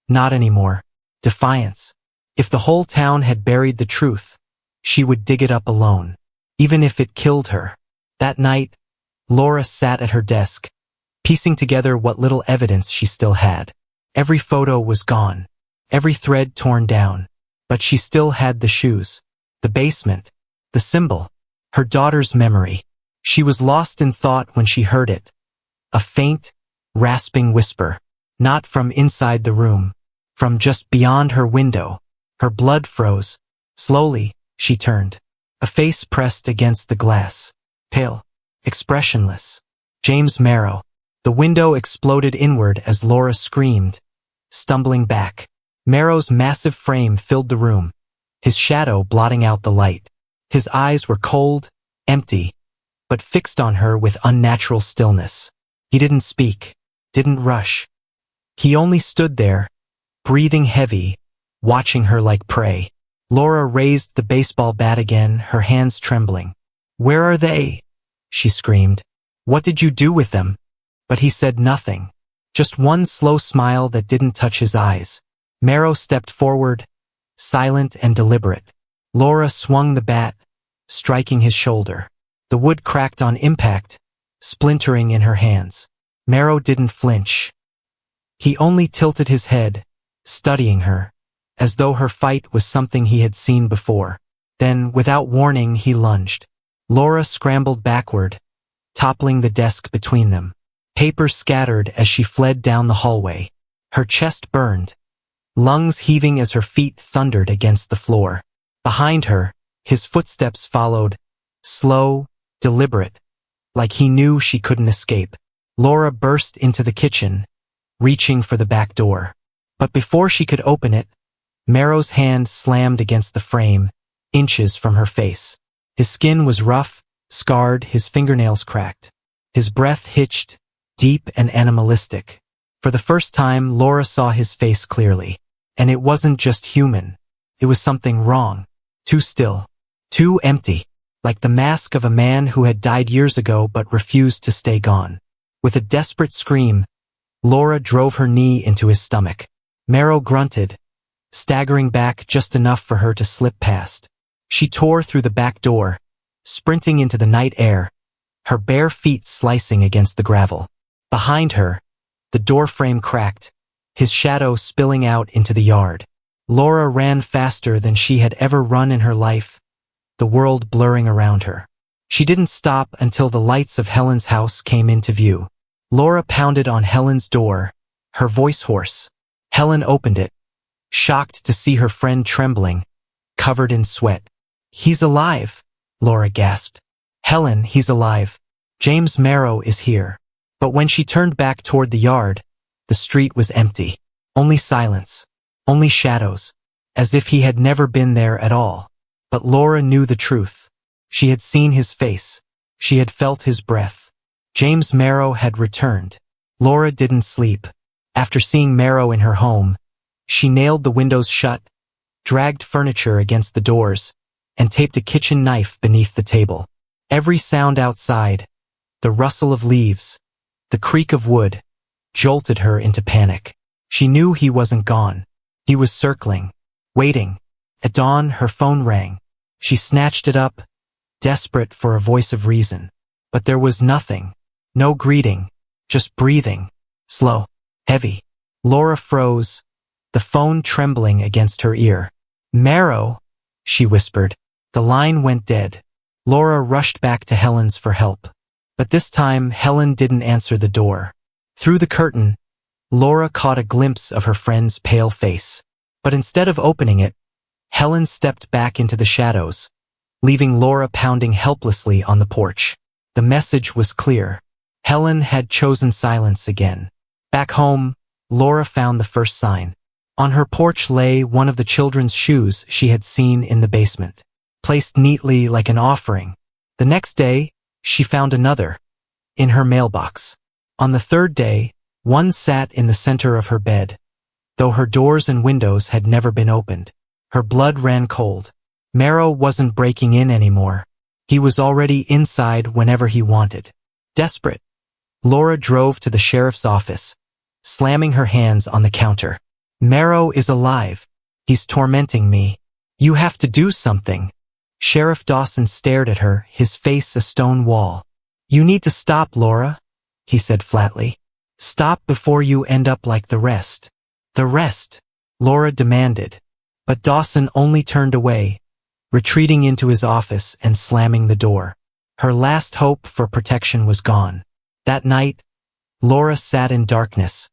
[SPEAKER 1] Not anymore. Defiance. If the whole town had buried the truth, she would dig it up alone, even if it killed her. That night, Laura sat at her desk, piecing together what little evidence she still had. Every photo was gone, every thread torn down, but she still had the shoes, the basement, the symbol, her daughter's memory. She was lost in thought when she heard it. A faint, rasping whisper, not from inside the room, from just beyond her window. Her blood froze. Slowly, she turned. A face pressed against the glass. Pale. Expressionless. James Marrow. The window exploded inward as Laura screamed, stumbling back. Marrow's massive frame filled the room, his shadow blotting out the light. His eyes were cold, empty, but fixed on her with unnatural stillness. He didn't speak, didn't rush. He only stood there, breathing heavy, watching her like prey. Laura raised the baseball bat again, her hands trembling. "Where are they?" she screamed. "What did you do with them?" But he said nothing, just one slow smile that didn't touch his eyes. Marrow stepped forward, silent and deliberate. Laura swung the bat, striking his shoulder. The wood cracked on impact, splintering in her hands. Marrow didn't flinch. He only tilted his head, studying her, as though her fight was something he had seen before. Then, without warning, he lunged. Laura scrambled backward, toppling the desk between them. Paper scattered as she fled down the hallway. Her chest burned, lungs heaving as her feet thundered against the floor. Behind her, his footsteps followed, slow, deliberate, like he knew she couldn't escape. Laura burst into the kitchen, reaching for the back door. But before she could open it, Marrow's hand slammed against the frame, inches from her face. His skin was rough, scarred, his fingernails cracked. His breath hitched, deep and animalistic. For the first time, Laura saw his face clearly. And it wasn't just human. It was something wrong. Too still. Too empty. Like the mask of a man who had died years ago but refused to stay gone. With a desperate scream, Laura drove her knee into his stomach. Marrow grunted, staggering back just enough for her to slip past. She tore through the back door, sprinting into the night air, her bare feet slicing against the gravel. Behind her, the doorframe cracked, his shadow spilling out into the yard. Laura ran faster than she had ever run in her life, the world blurring around her. She didn't stop until the lights of Helen's house came into view. Laura pounded on Helen's door, her voice hoarse. Helen opened it, shocked to see her friend trembling, covered in sweat. "He's alive," Laura gasped. "Helen, he's alive. James Marrow is here." But when she turned back toward the yard, the street was empty. Only silence. Only shadows. As if he had never been there at all. But Laura knew the truth. She had seen his face. She had felt his breath. James Marrow had returned. Laura didn't sleep. After seeing Marrow in her home, she nailed the windows shut, dragged furniture against the doors, and taped a kitchen knife beneath the table. Every sound outside, the rustle of leaves, the creak of wood, jolted her into panic. She knew he wasn't gone. He was circling, waiting. At dawn, her phone rang. She snatched it up, desperate for a voice of reason. But there was nothing. No greeting, just breathing. Slow, heavy. Laura froze, the phone trembling against her ear. "Marrow," she whispered. The line went dead. Laura rushed back to Helen's for help. But this time, Helen didn't answer the door. Through the curtain, Laura caught a glimpse of her friend's pale face. But instead of opening it, Helen stepped back into the shadows, leaving Laura pounding helplessly on the porch. The message was clear. Helen had chosen silence again. Back home, Laura found the first sign. On her porch lay one of the children's shoes she had seen in the basement, placed neatly like an offering. The next day, she found another, in her mailbox. On the third day, one sat in the center of her bed, though her doors and windows had never been opened. Her blood ran cold. Marrow wasn't breaking in anymore. He was already inside whenever he wanted. Desperate, Laura drove to the sheriff's office, slamming her hands on the counter. Marrow is alive. He's tormenting me. You have to do something. Sheriff Dawson stared at her, his face a stone wall. You need to stop, Laura, he said flatly. Stop before you end up like the rest. The rest, Laura demanded. But Dawson only turned away, retreating into his office and slamming the door. Her last hope for protection was gone. That night, Laura sat in darkness,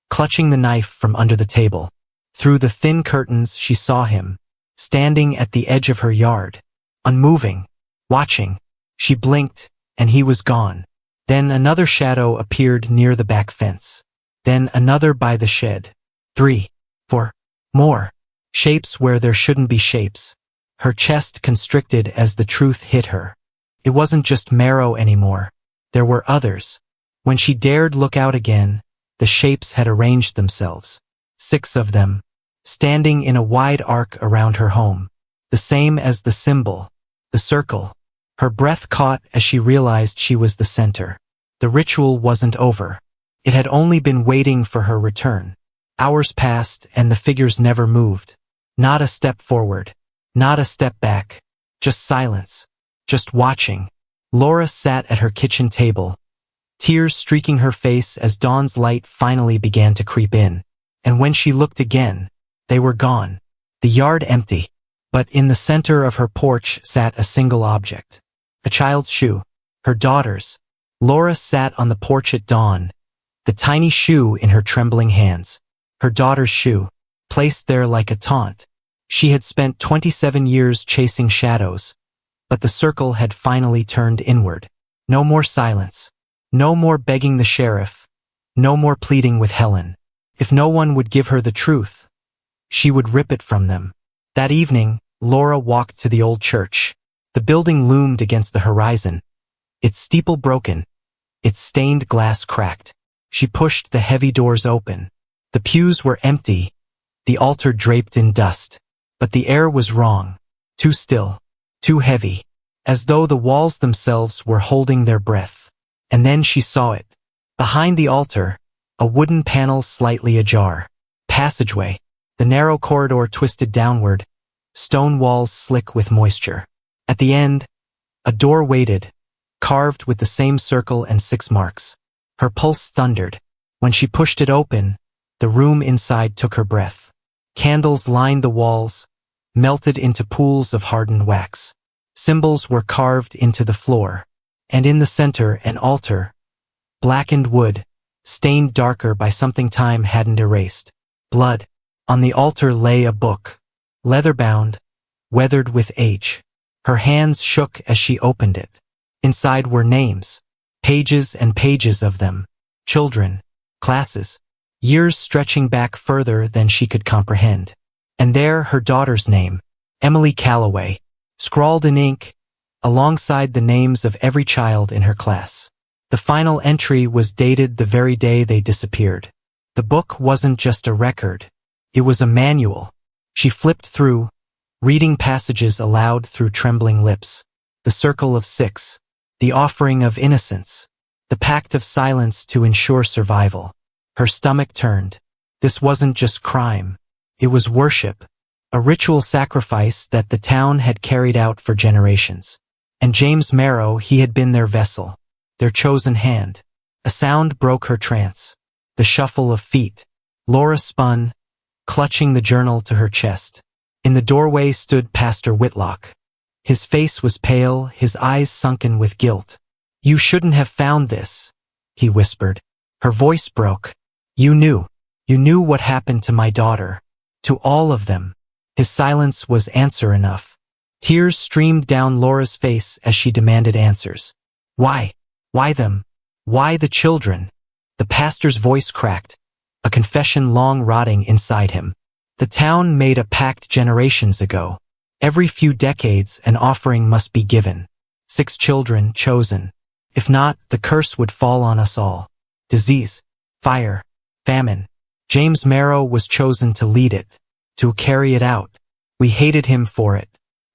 [SPEAKER 1] clutching the knife from under the table. Through the thin curtains she saw him, standing at the edge of her yard, unmoving, watching. She blinked, and he was gone. Then another shadow appeared near the back fence. Then another by the shed. 3, 4, more. Shapes where there shouldn't be shapes. Her chest constricted as the truth hit her. It wasn't just Marrow anymore. There were others. When she dared look out again, the shapes had arranged themselves. 6 of them, standing in a wide arc around her home. The same as the symbol, the circle. Her breath caught as she realized she was the center. The ritual wasn't over. It had only been waiting for her return. Hours passed and the figures never moved. Not a step forward. Not a step back. Just silence. Just watching. Laura sat at her kitchen table, tears streaking her face as dawn's light finally began to creep in. And when she looked again, they were gone. The yard empty. But in the center of her porch sat a single object. A child's shoe. Her daughter's. Laura sat on the porch at dawn, the tiny shoe in her trembling hands. Her daughter's shoe, placed there like a taunt. She had spent 27 years chasing shadows, but the circle had finally turned inward. No more silence. No more begging the sheriff. No more pleading with Helen. If no one would give her the truth, she would rip it from them. That evening, Laura walked to the old church. The building loomed against the horizon, its steeple broken, its stained glass cracked. She pushed the heavy doors open. The pews were empty, the altar draped in dust. But the air was wrong. Too still, too heavy, as though the walls themselves were holding their breath. And then she saw it. Behind the altar, a wooden panel slightly ajar. Passageway. The narrow corridor twisted downward, stone walls slick with moisture. At the end, a door waited, carved with the same circle and 6 marks. Her pulse thundered. When she pushed it open, the room inside took her breath. Candles lined the walls, melted into pools of hardened wax. Symbols were carved into the floor, and in the center an altar, blackened wood, stained darker by something time hadn't erased. Blood. On the altar lay a book, leather-bound, weathered with age. Her hands shook as she opened it. Inside were names, pages and pages of them, children, classes, years stretching back further than she could comprehend. And there her daughter's name, Emily Calloway, scrawled in ink, alongside the names of every child in her class. The final entry was dated the very day they disappeared. The book wasn't just a record. It was a manual. She flipped through, reading passages aloud through trembling lips. The circle of 6. The offering of innocence. The pact of silence to ensure survival. Her stomach turned. This wasn't just crime. It was worship. A ritual sacrifice that the town had carried out for generations. And James Marrow, he had been their vessel, their chosen hand. A sound broke her trance. The shuffle of feet. Laura spun, clutching the journal to her chest. In the doorway stood Pastor Whitlock. His face was pale, his eyes sunken with guilt. "You shouldn't have found this," he whispered. Her voice broke. You knew what happened to my daughter. To all of them. His silence was answer enough. Tears streamed down Laura's face as she demanded answers. Why? Why them? Why the children? The pastor's voice cracked, a confession long rotting inside him. The town made a pact generations ago. Every few decades an offering must be given. 6 children chosen. If not, the curse would fall on us all. Disease, fire, famine. James Marrow was chosen to lead it, to carry it out. We hated him for it.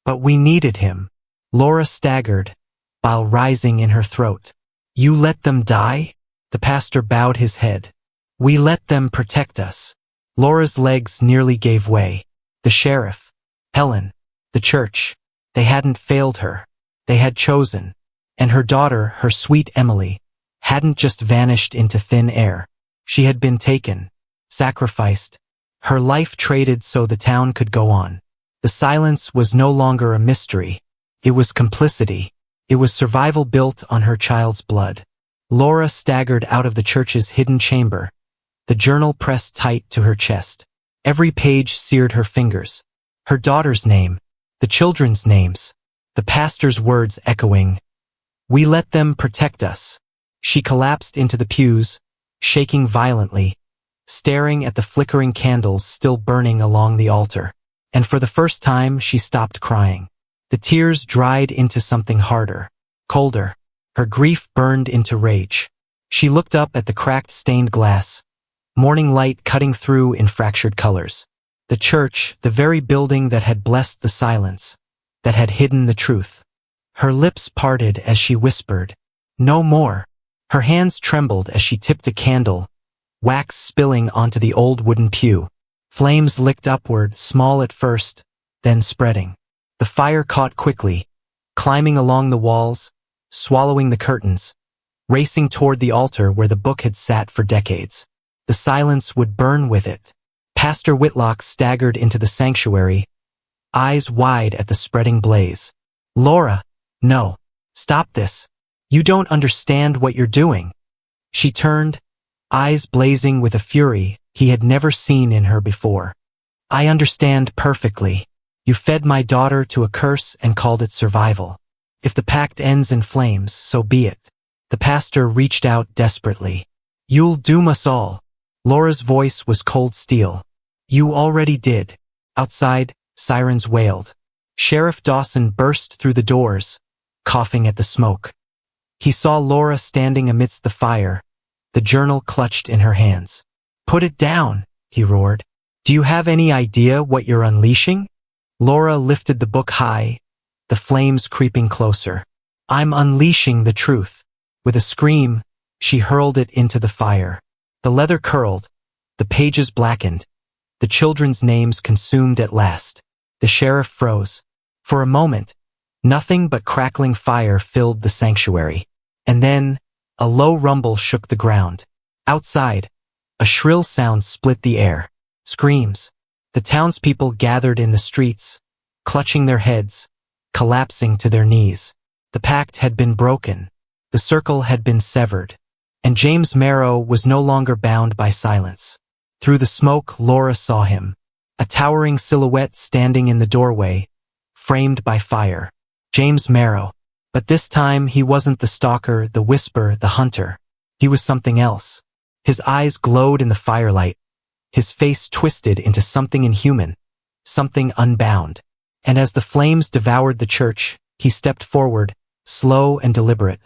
[SPEAKER 1] But we needed him. Laura staggered, bile rising in her throat. You let them die? The pastor bowed his head. We let them protect us. Laura's legs nearly gave way. The sheriff, Helen, the church, they hadn't failed her. They had chosen. And her daughter, her sweet Emily, hadn't just vanished into thin air. She had been taken, sacrificed, her life traded so the town could go on. The silence was no longer a mystery. It was complicity. It was survival built on her child's blood. Laura staggered out of the church's hidden chamber, the journal pressed tight to her chest. Every page seared her fingers. Her daughter's name, the children's names, the pastor's words echoing. We let them protect us. She collapsed into the pews, shaking violently, staring at the flickering candles still burning along the altar. And for the first time, she stopped crying. The tears dried into something harder, colder. Her grief burned into rage. She looked up at the cracked stained glass, morning light cutting through in fractured colors. The church, the very building that had blessed the silence, that had hidden the truth. Her lips parted as she whispered, "No more." Her hands trembled as she tipped a candle, wax spilling onto the old wooden pew. Flames licked upward, small at first, then spreading. The fire caught quickly, climbing along the walls, swallowing the curtains, racing toward the altar where the book had sat for decades. The silence would burn with it. Pastor Whitlock staggered into the sanctuary, eyes wide at the spreading blaze. "Laura, no. Stop this. You don't understand what you're doing." She turned, eyes blazing with a fury he had never seen in her before. "I understand perfectly. You fed my daughter to a curse and called it survival. If the pact ends in flames, so be it." The pastor reached out desperately. "You'll doom us all." Laura's voice was cold steel. "You already did." Outside, sirens wailed. Sheriff Dawson burst through the doors, coughing at the smoke. He saw Laura standing amidst the fire, the journal clutched in her hands. "Put it down," he roared. "Do you have any idea what you're unleashing?" Laura lifted the book high, the flames creeping closer. "I'm unleashing the truth." With a scream, she hurled it into the fire. The leather curled, the pages blackened, the children's names consumed at last. The sheriff froze. For a moment, nothing but crackling fire filled the sanctuary. And then, a low rumble shook the ground. Outside, a shrill sound split the air. Screams. The townspeople gathered in the streets, clutching their heads, collapsing to their knees. The pact had been broken. The circle had been severed. And James Marrow was no longer bound by silence. Through the smoke, Laura saw him, a towering silhouette standing in the doorway, framed by fire. James Marrow. But this time he wasn't the stalker, the whisper, the hunter. He was something else. His eyes glowed in the firelight, his face twisted into something inhuman, something unbound. And as the flames devoured the church, he stepped forward, slow and deliberate,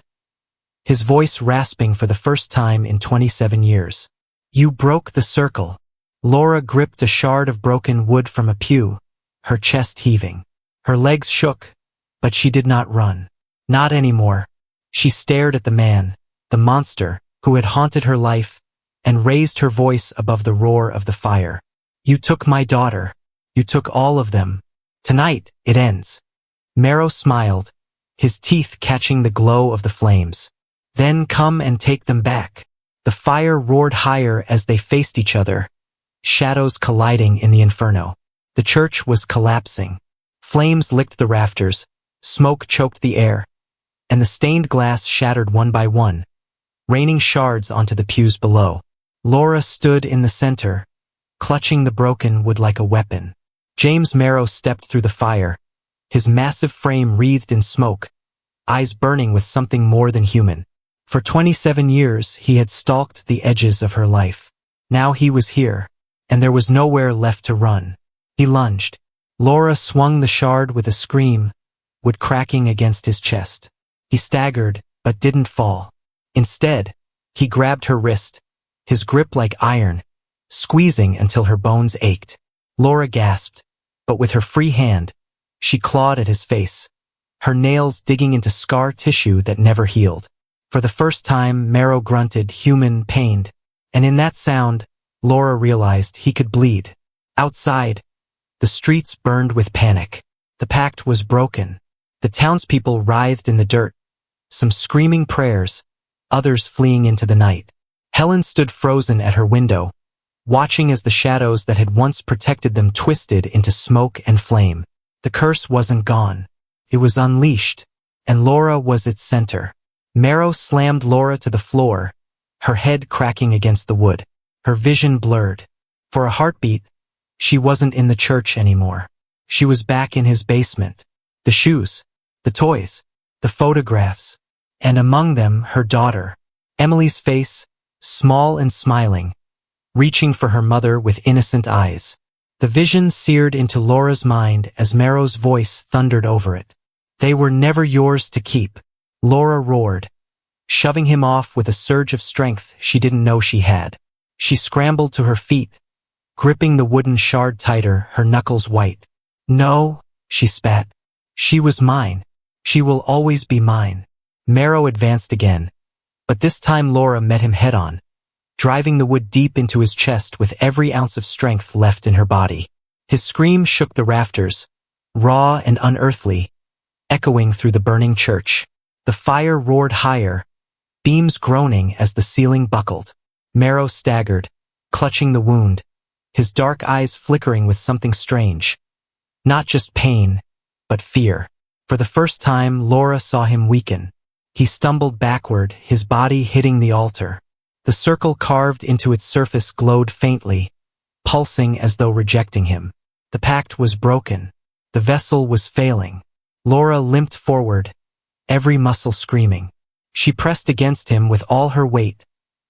[SPEAKER 1] his voice rasping for the first time in 27 years. "You broke the circle." Laura gripped a shard of broken wood from a pew, her chest heaving. Her legs shook, but she did not run. Not anymore. She stared at the man, the monster, who had haunted her life, and raised her voice above the roar of the fire. "You took my daughter. You took all of them. Tonight, it ends." Marrow smiled, his teeth catching the glow of the flames. "Then come and take them back." The fire roared higher as they faced each other, shadows colliding in the inferno. The church was collapsing. Flames licked the rafters, smoke choked the air, and the stained glass shattered one by one, raining shards onto the pews below. Laura stood in the center, clutching the broken wood like a weapon. James Marrow stepped through the fire, his massive frame wreathed in smoke, eyes burning with something more than human. For 27 years, he had stalked the edges of her life. Now he was here, and there was nowhere left to run. He lunged. Laura swung the shard with a scream, wood cracking against his chest. He staggered, but didn't fall. Instead, he grabbed her wrist, his grip like iron, squeezing until her bones ached. Laura gasped, but with her free hand, she clawed at his face, her nails digging into scar tissue that never healed. For the first time, Marrow grunted, human, pained, and in that sound, Laura realized he could bleed. Outside, the streets burned with panic. The pact was broken. The townspeople writhed in the dirt, some screaming prayers, others fleeing into the night. Helen stood frozen at her window, watching as the shadows that had once protected them twisted into smoke and flame. The curse wasn't gone. It was unleashed, and Laura was its center. Marrow slammed Laura to the floor, her head cracking against the wood, her vision blurred. For a heartbeat, she wasn't in the church anymore. She was back in his basement. The shoes, the toys, the photographs, and among them her daughter, Emily's face, small and smiling, reaching for her mother with innocent eyes. The vision seared into Laura's mind as Marrow's voice thundered over it. They were never yours to keep, Laura roared, shoving him off with a surge of strength she didn't know she had. She scrambled to her feet, gripping the wooden shard tighter, her knuckles white. No, she spat. She was mine. She will always be mine. Marrow advanced again, but this time Laura met him head-on, driving the wood deep into his chest with every ounce of strength left in her body. His scream shook the rafters, raw and unearthly, echoing through the burning church. The fire roared higher, beams groaning as the ceiling buckled. Marrow staggered, clutching the wound, his dark eyes flickering with something strange. Not just pain, but fear. For the first time, Laura saw him weaken. He stumbled backward, his body hitting the altar. The circle carved into its surface glowed faintly, pulsing as though rejecting him. The pact was broken. The vessel was failing. Laura limped forward, every muscle screaming. She pressed against him with all her weight,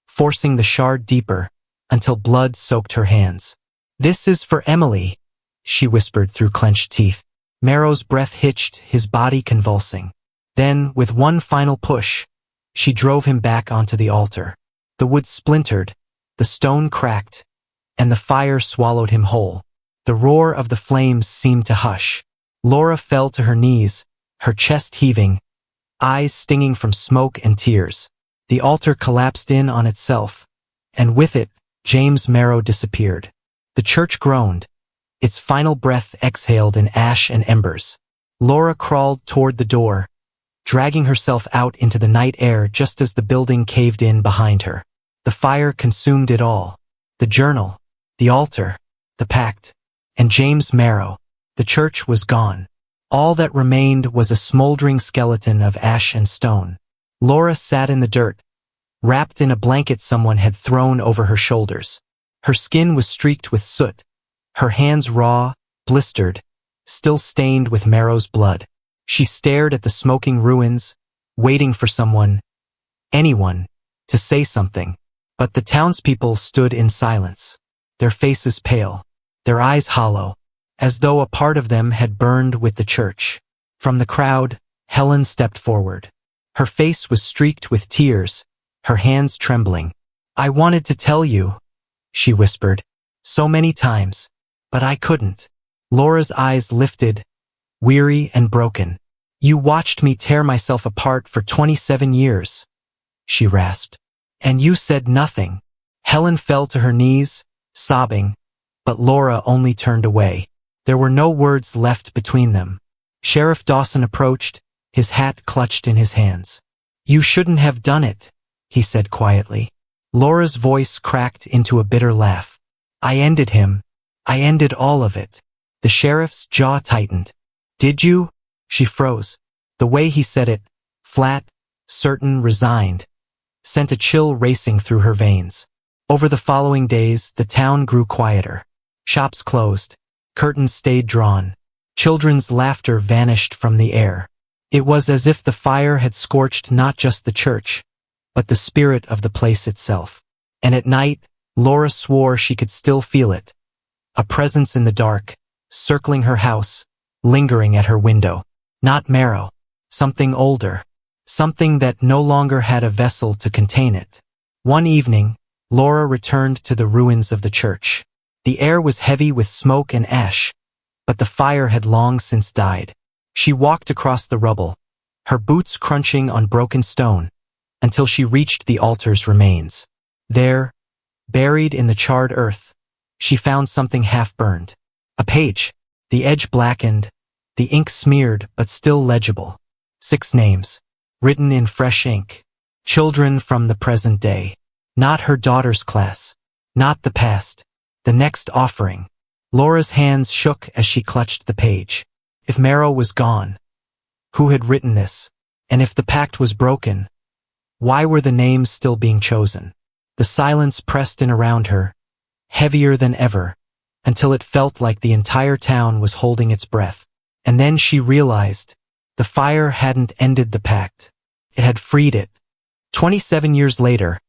[SPEAKER 1] forcing the shard deeper, until blood soaked her hands. "This is for Emily," she whispered through clenched teeth. Marrow's breath hitched, his body convulsing. Then, with one final push, she drove him back onto the altar. The wood splintered, the stone cracked, and the fire swallowed him whole. The roar of the flames seemed to hush. Laura fell to her knees, her chest heaving, eyes stinging from smoke and tears. The altar collapsed in on itself, and with it, James Marrow disappeared. The church groaned, its final breath exhaled in ash and embers. Laura crawled toward the door, dragging herself out into the night air just as the building caved in behind her. The fire consumed it all. The journal, the altar, the pact, and James Marrow. The church was gone. All that remained was a smoldering skeleton of ash and stone. Laura sat in the dirt, wrapped in a blanket someone had thrown over her shoulders. Her skin was streaked with soot, her hands raw, blistered, still stained with Marrow's blood. She stared at the smoking ruins, waiting for someone, anyone, to say something. But the townspeople stood in silence, their faces pale, their eyes hollow, as though a part of them had burned with the church. From the crowd, Helen stepped forward. Her face was streaked with tears, her hands trembling. "I wanted to tell you," she whispered, "so many times, but I couldn't." Laura's eyes lifted, weary and broken. "You watched me tear myself apart for 27 years, she rasped. "And you said nothing." Helen fell to her knees, sobbing, but Laura only turned away. There were no words left between them. Sheriff Dawson approached, his hat clutched in his hands. "You shouldn't have done it," he said quietly. Laura's voice cracked into a bitter laugh. "I ended him. I ended all of it." The sheriff's jaw tightened. "Did you?" She froze. The way he said it, flat, certain, resigned, sent a chill racing through her veins. Over the following days, the town grew quieter. Shops closed. Curtains stayed drawn. Children's laughter vanished from the air. It was as if the fire had scorched not just the church, but the spirit of the place itself. And at night, Laura swore she could still feel it. A presence in the dark, circling her house, lingering at her window. Not marrow. Something older. Something that no longer had a vessel to contain it. One evening, Laura returned to the ruins of the church. The air was heavy with smoke and ash, but the fire had long since died. She walked across the rubble, her boots crunching on broken stone, until she reached the altar's remains. There, buried in the charred earth, she found something half-burned. A page, the edge blackened, the ink smeared but still legible. 6 names, written in fresh ink. Children from the present day. Not her daughter's class. Not the past. The next offering. Laura's hands shook as she clutched the page. If Marrow was gone, who had written this? And if the pact was broken, why were the names still being chosen? The silence pressed in around her, heavier than ever, until it felt like the entire town was holding its breath. And then she realized, the fire hadn't ended the pact. It had freed it. 27 years later,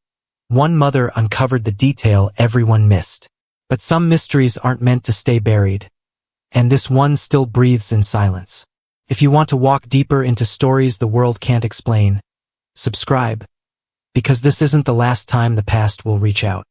[SPEAKER 1] one mother uncovered the detail everyone missed. But some mysteries aren't meant to stay buried, and this one still breathes in silence. If you want to walk deeper into stories the world can't explain, subscribe, because this isn't the last time the past will reach out.